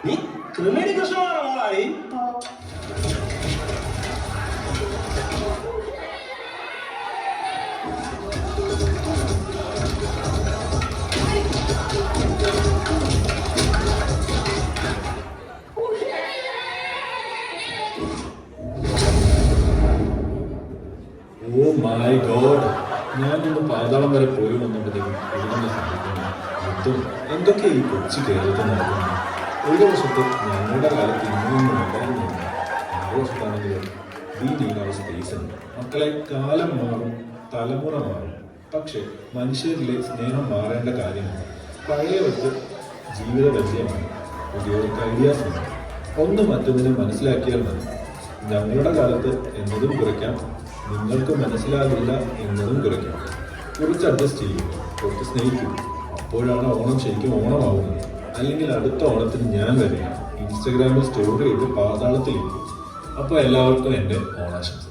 നീ ക്രിമിനൽ പ്രശ്നമാണോ മോളായി? Oh my God, ഞാനിന്ന് പാതാളം വരെ പോയി വന്നപ്പോഴത്തേക്കും ഇതിനെ സംഭവിക്കുന്നു. അതും എന്തൊക്കെ ഈ കൊച്ചു കേരളത്തിൽ നടക്കുന്നു. ഒരു വർഷത്ത് ഞങ്ങളുടെ കാലത്ത് ഇന്നൊന്നും ഉണ്ടായിരുന്നില്ല. മറുവശത്താണെങ്കിലും ഈ നീനാവ് സ്പേസ് ഉണ്ട്. മക്കളെ, കാലം മാറും, തലമുറ മാറും, പക്ഷെ മനുഷ്യരിലെ സ്നേഹം മാറേണ്ട കാര്യമാണ്. പഴയവർക്ക് ജീവിത പരിചയമാണ്, പുതിയവർക്ക് ഐഡിയാസ് ഉണ്ട്. ഒന്ന് മറ്റൊന്നിനെ മനസ്സിലാക്കിയാൽ മതി. ഞങ്ങളുടെ കാലത്ത് എന്നതും കുറയ്ക്കാം, നിങ്ങൾക്ക് മനസ്സിലാകില്ല എന്നതും കുറയ്ക്കാം. കുറച്ച് അഡ്ജസ്റ്റ് ചെയ്യും, കുറച്ച് സ്നേഹിക്കും. അപ്പോഴാണ് ഓണം ശരിക്കും ഓണമാവുന്നത്. അല്ലെങ്കിൽ അടുത്ത ഓണത്തിന് ഞാൻ വരിക ഇൻസ്റ്റഗ്രാമിൽ സ്റ്റോറി ചെയ്ത് പാതാളത്തിലിരിക്കും. അപ്പോൾ എല്ലാവർക്കും എൻ്റെ ഓണാശംസ.